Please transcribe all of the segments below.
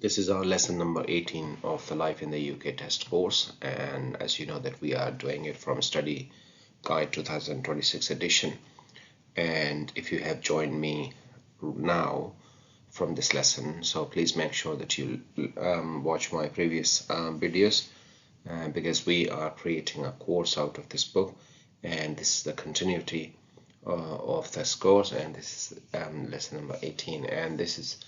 This is our lesson number 18 of the Life in the UK test course, and as you know that we are doing it from Study Guide 2026 edition. And if you have joined me now from this lesson, so please make sure that you watch my previous videos because we are creating a course out of this book, and this is the continuity of this course, and this is lesson number 18, and this is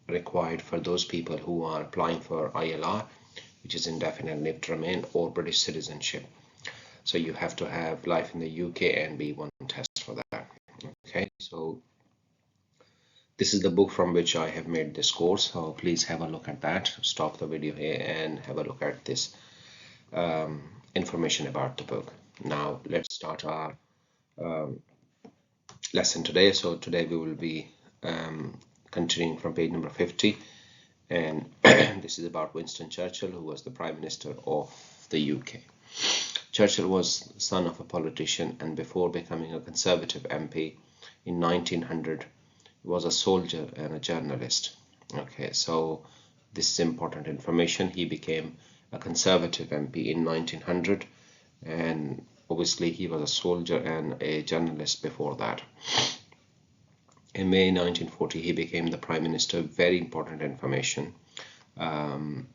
required for those people who are applying for ILR, which is Indefinite Leave to Remain, or British citizenship. So you have to have life in the UK and B1 test for that. Okay, so this is the book from which I have made this course, so please have a look at that. Stop the video here and have a look at this information about the book. Now let's start our lesson today. So today we will be continuing from page number 50, and this is about Winston Churchill, who was the Prime Minister of the UK. Churchill was the son of a politician, and before becoming a Conservative MP in 1900, he was a soldier and a journalist. Okay, so this is important information. He became a Conservative MP in 1900, and obviously he was a soldier and a journalist before that. In May 1940, he became the Prime Minister. Very important information.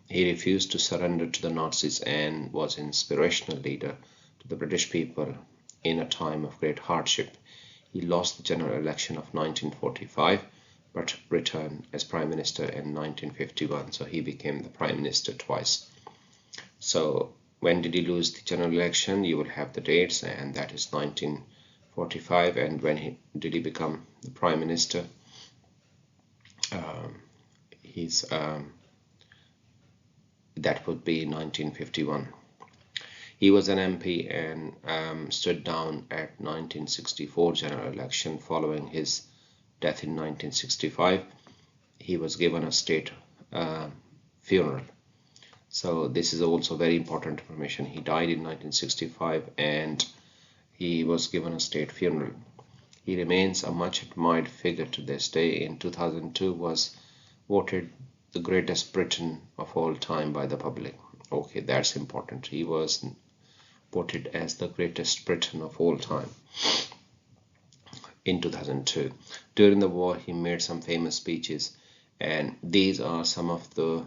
He refused to surrender to the Nazis and was an inspirational leader to the British people in a time of great hardship. He lost the general election of 1945, but returned as Prime Minister in 1951. So he became the Prime Minister twice. So when did he lose the general election? You will have the dates, and that is 1945. And when did he become the Prime Minister? That would be 1951. He was an MP and stood down at 1964 general election. Following his death in 1965, he was given a state funeral. So this is also very important information. He died in 1965 and he was given a state funeral. He remains a much admired figure to this day. In 2002 was voted the greatest Briton of all time by the public. Okay, that's important. He was voted as the greatest Briton of all time in 2002. During the war, he made some famous speeches, and these are some of the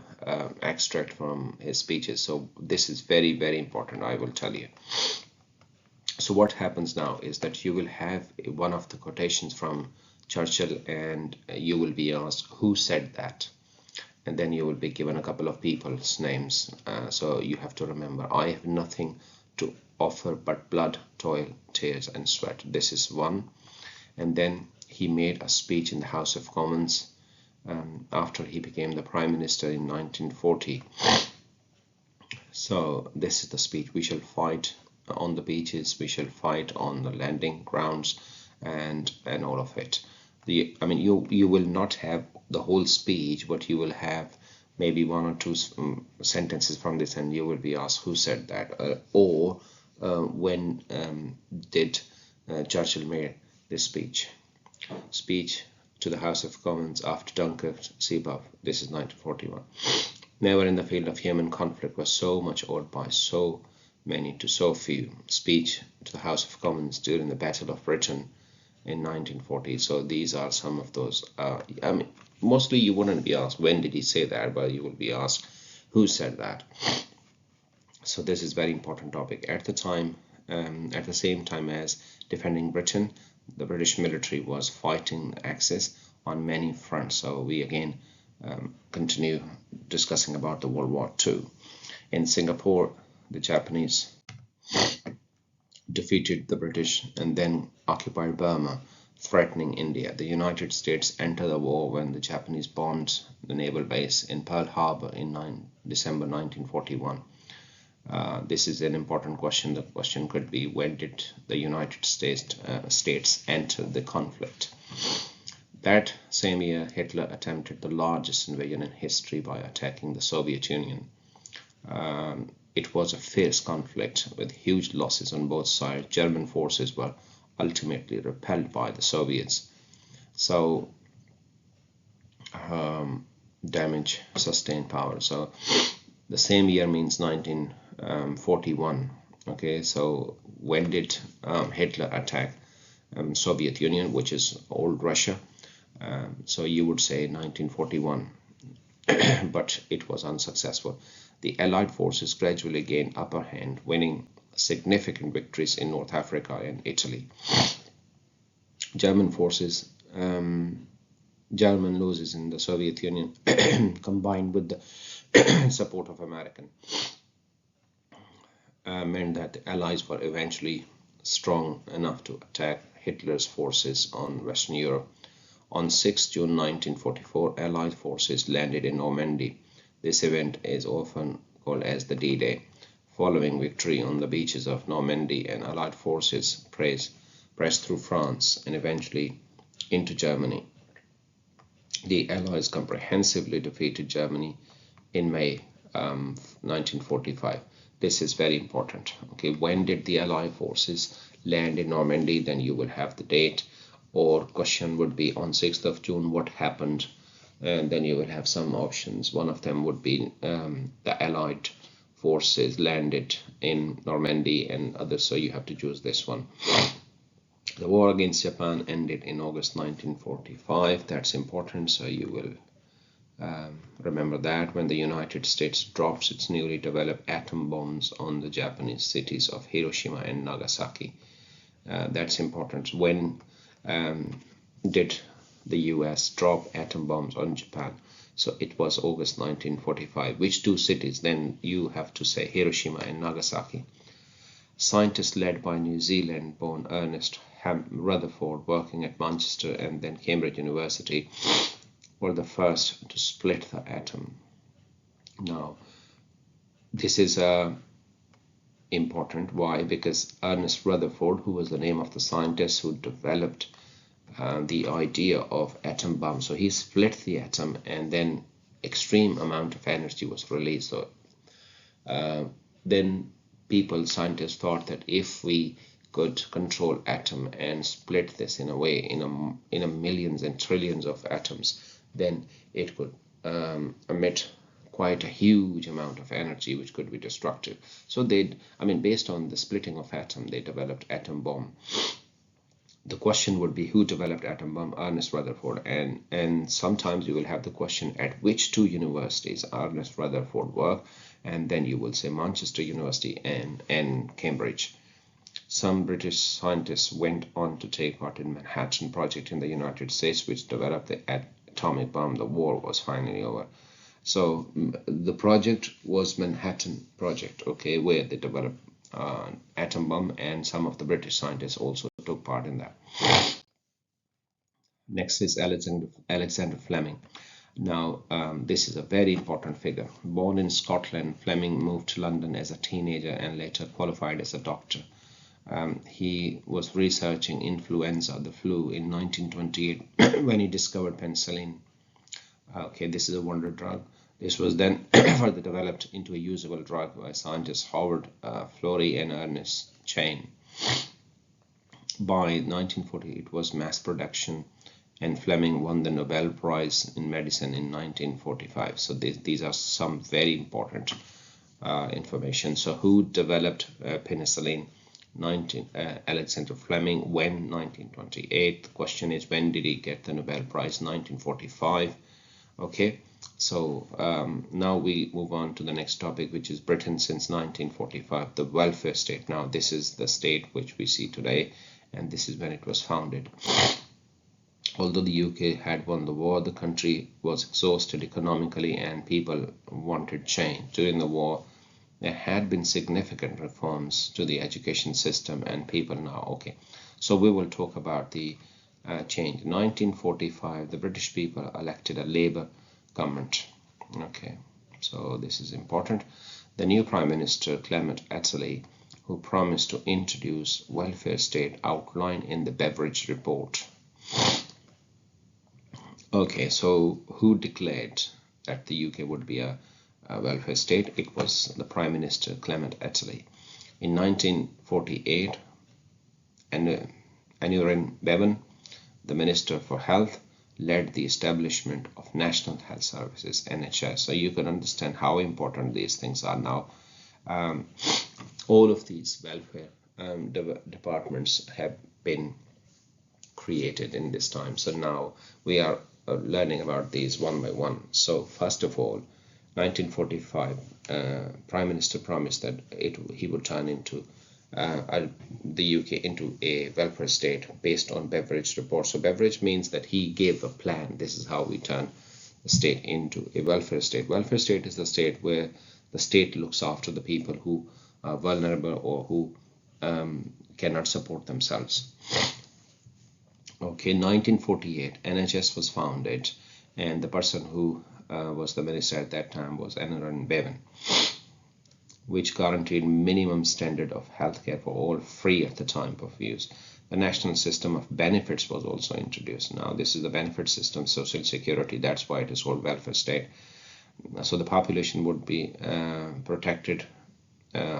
extract from his speeches. So this is very, very important, I will tell you. So what happens now is that you will have one of the quotations from Churchill, and you will be asked who said that, and then you will be given a couple of people's names. So you have to remember, I have nothing to offer but blood, toil, tears and sweat. This is one. And then he made a speech in the House of Commons after he became the Prime Minister in 1940. So this is the speech: we shall fight on the beaches, we shall fight on the landing grounds, and all of it. You will not have the whole speech, but you will have maybe one or two sentences from this, and you will be asked who said that, or when did Churchill make this speech to the House of Commons after Dunkirk, sea above. This is 1941. Never in the field of human conflict was so much owed by so many to so few. Speech to the House of Commons during the Battle of Britain in 1940. So these are some of those. Mostly you wouldn't be asked when did he say that, but you will be asked who said that. So this is very important topic. At the time, at the same time as defending Britain, the British military was fighting the Axis on many fronts. So we again continue discussing about the World War II. In Singapore, the Japanese defeated the British and then occupied Burma, threatening India. The United States entered the war when the Japanese bombed the naval base in Pearl Harbor in December 1941. This is an important question. The question could be, when did the United States enter the conflict? That same year, Hitler attempted the largest invasion in history by attacking the Soviet Union. It was a fierce conflict with huge losses on both sides. German forces were ultimately repelled by the Soviets. So damage sustained power. So the same year means 1941. Okay, so when did Hitler attack Soviet Union, which is old Russia? So you would say 1941, but it was unsuccessful. The Allied forces gradually gained upper hand, winning significant victories in North Africa and Italy. German losses in the Soviet Union combined with the support of American meant that the Allies were eventually strong enough to attack Hitler's forces on Western Europe. On 6 June 1944, Allied forces landed in Normandy. This event is often called as the D-Day. Following victory on the beaches of Normandy, and Allied forces pressed through France and eventually into Germany. The Allies comprehensively defeated Germany in May 1945. This is very important. Okay, when did the Allied forces land in Normandy? Then you will have the date, or question would be on 6th of June, what happened? And then you will have some options. One of them would be the Allied forces landed in Normandy, and others, so you have to choose this one. The war against Japan ended in August 1945. That's important, so you will remember that, when the United States drops its newly developed atom bombs on the Japanese cities of Hiroshima and Nagasaki. That's important. When did the US drop atom bombs on Japan? So it was August 1945. Which two cities? Then you have to say Hiroshima and Nagasaki. Scientists led by New Zealand-born Ernest Rutherford, working at Manchester and then Cambridge University, were the first to split the atom. Now, this is important. Why? Because Ernest Rutherford, who was the name of the scientist who developed the idea of atom bomb, so he split the atom, and then extreme amount of energy was released. So then scientists thought that if we could control atom and split this in a way, in a millions and trillions of atoms, then it could emit quite a huge amount of energy which could be destructive. So based on the splitting of atom, they developed atom bomb. The question would be, who developed atom bomb? Ernest Rutherford. And sometimes you will have the question, at which two universities Ernest Rutherford worked, and then you will say Manchester University and Cambridge. Some British scientists went on to take part in Manhattan Project in the United States, which developed the atomic bomb. The war was finally over. So the project was Manhattan Project, okay, where they developed atom bomb, and some of the British scientists also took part in that. Next is Alexander Fleming. Now, this is a very important figure. Born in Scotland, Fleming moved to London as a teenager and later qualified as a doctor. He was researching influenza, the flu, in 1928 when he discovered penicillin. Okay, this is a wonder drug. This was then further developed into a usable drug by scientists Howard Florey and Ernest Chain. By 1940, it was mass production, and Fleming won the Nobel Prize in Medicine in 1945. So these are some very important information. So who developed penicillin? Alexander Fleming. When? 1928. The question is, when did he get the Nobel Prize? 1945. Okay, so now we move on to the next topic, which is Britain since 1945, the welfare state. Now this is the state which we see today, and this is when it was founded. Although the UK had won the war, the country was exhausted economically and people wanted change. During the war, there had been significant reforms to the education system, and people now, okay. So we will talk about the change. In 1945, the British people elected a Labour government. Okay, so this is important. The new Prime Minister, Clement Attlee, who promised to introduce welfare state outlined in the Beveridge Report. Okay, so who declared that the UK would be a welfare state? It was the Prime Minister, Clement Attlee. In 1948, Aneurin Bevan, the Minister for Health, led the establishment of National Health Services, NHS. So you can understand how important these things are now. All of these welfare departments have been created in this time. So now we are learning about these one by one. So first of all, 1945, Prime Minister promised that he would turn into the UK into a welfare state based on Beveridge report. So Beveridge means that he gave a plan. This is how we turn the state into a welfare state. Welfare state is the state where the state looks after the people who are vulnerable or who cannot support themselves. Okay, 1948, NHS was founded, and the person who was the minister at that time was Anand Bevan, which guaranteed minimum standard of healthcare for all free at the time of use. The national system of benefits was also introduced. Now this is the benefit system, social security, that's why it is called welfare state. So the population would be protected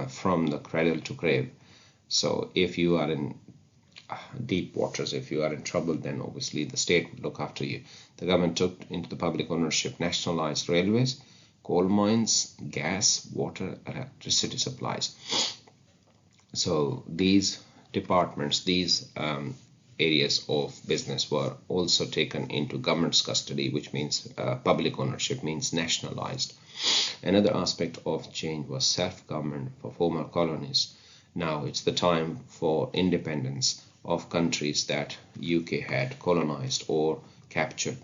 from the cradle to grave. So if you are in deep waters, if you are in trouble, then obviously the state would look after you. The government took into the public ownership nationalized railways, coal mines, gas, water, electricity supplies. So these departments, these areas of business were also taken into government's custody, which means public ownership, means nationalized. Another aspect of change was self-government for former colonies. Now it's the time for independence of countries that UK had colonized or captured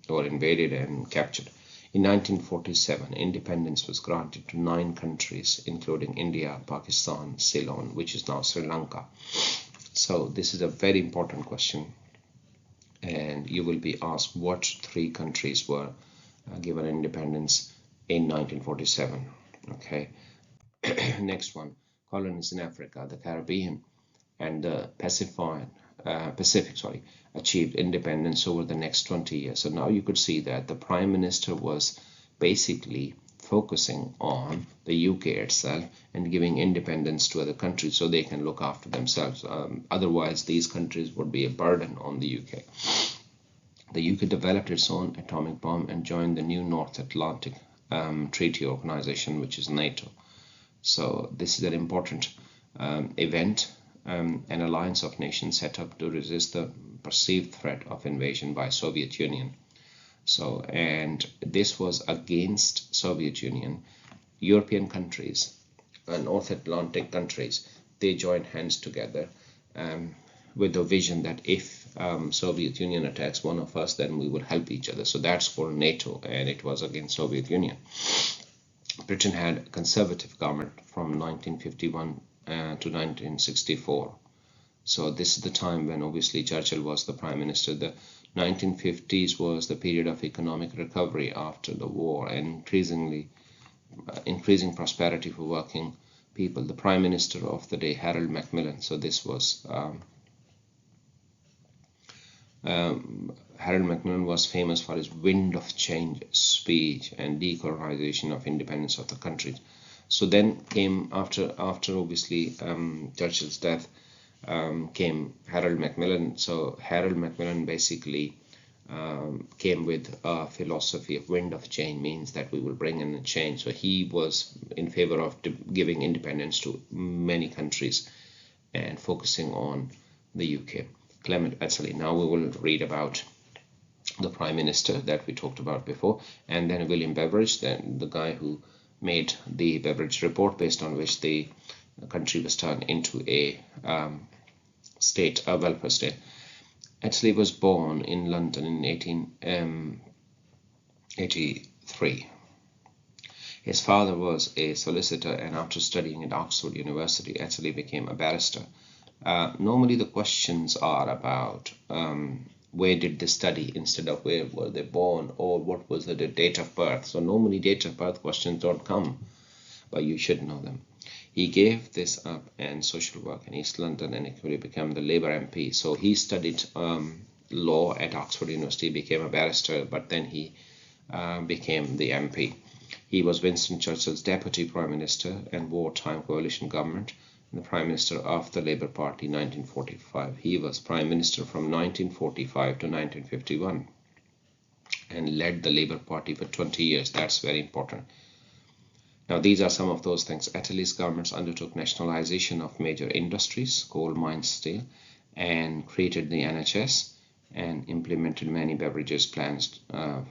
or invaded and captured. In 1947, independence was granted to 9 countries, including India, Pakistan, Ceylon, which is now Sri Lanka. So this is a very important question, and you will be asked what 3 countries were given independence in 1947. Okay. Next one, colonies in Africa, the Caribbean, and the Pacific achieved independence over the next 20 years. So now you could see that the Prime Minister was basically focusing on the UK itself and giving independence to other countries so they can look after themselves. Otherwise, these countries would be a burden on the UK. The UK developed its own atomic bomb and joined the new North Atlantic Treaty Organization, which is NATO. So this is an important event, an alliance of nations set up to resist the perceived threat of invasion by Soviet Union. So, and this was against Soviet Union. European countries, North Atlantic countries, they joined hands together with the vision that if Soviet Union attacks one of us, then we will help each other. So that's called NATO, and it was against Soviet Union. Britain had a conservative government from 1951 to 1964. So this is the time when obviously Churchill was the Prime Minister. The 1950s was the period of economic recovery after the war and increasing prosperity for working people. The Prime Minister of the day, Harold Macmillan. So this was Harold Macmillan was famous for his wind of change speech and decolonization of independence of the country. So then came after obviously Churchill's death came Harold Macmillan. So Harold Macmillan basically came with a philosophy of wind of change, means that we will bring in a change. So he was in favor of giving independence to many countries and focusing on the UK. Clement Attlee. Now we will read about the Prime Minister that we talked about before, and then William Beveridge, then the guy who made the Beveridge report based on which the country was turned into a welfare state. Attlee was born in London in 1883. His father was a solicitor, and after studying at Oxford University, Attlee became a barrister. Normally the questions are about where did they study instead of where were they born, or what was the date of birth. So normally date of birth questions don't come, but you should know them. He gave this up and social work in East London and eventually became the Labour MP. So he studied law at Oxford University, became a barrister, but then he became the MP. He was Winston Churchill's deputy prime minister and wartime coalition government, and the prime minister of the Labour Party 1945. He was prime minister from 1945 to 1951. and led the Labour Party for 20 years. That's very important. Now, these are some of those things. Italy's governments undertook nationalization of major industries, coal mines, steel, and created the NHS and implemented many beverages plans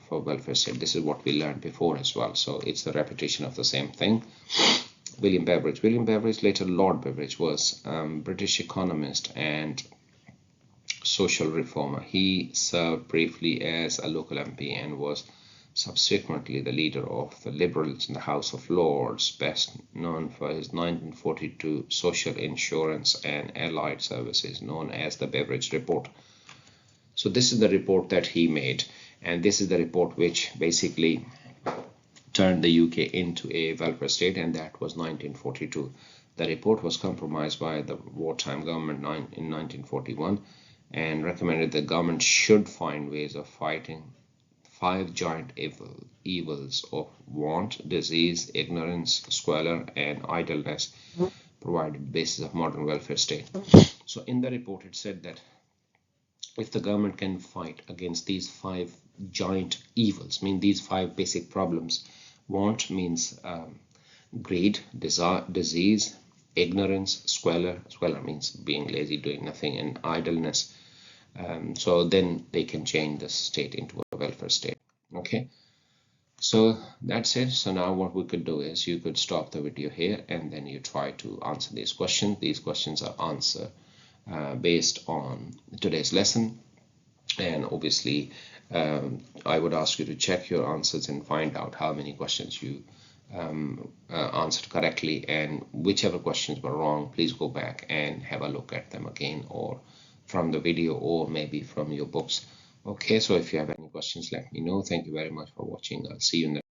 for welfare state. This is what we learned before as well. So it's the repetition of the same thing. William Beveridge. William Beveridge, later Lord Beveridge, was British economist and social reformer. He served briefly as a local MP and was subsequently the leader of the Liberals in the House of Lords, best known for his 1942 social insurance and allied services known as the Beveridge Report. So this is the report that he made, and this is the report which basically turned the UK into a welfare state, and that was 1942. The report was compromised by the wartime government in 1941 and recommended the government should find ways of fighting 5 giant evils of want, disease, ignorance, squalor, and idleness, provided the basis of modern welfare state. So in the report it said that if the government can fight against these 5 giant evils, mean these 5 basic problems. Want means greed, disease, ignorance, squalor means being lazy, doing nothing, and idleness. So then they can change the state into a welfare state. Okay, so that's it. So now what we could do is you could stop the video here and then you try to answer these questions. These questions are answered based on today's lesson, and obviously I would ask you to check your answers and find out how many questions you answered correctly, and whichever questions were wrong, please go back and have a look at them again, or from the video, or maybe from your books. Okay, so if you have any questions, let me know. Thank you very much for watching. I'll see you in the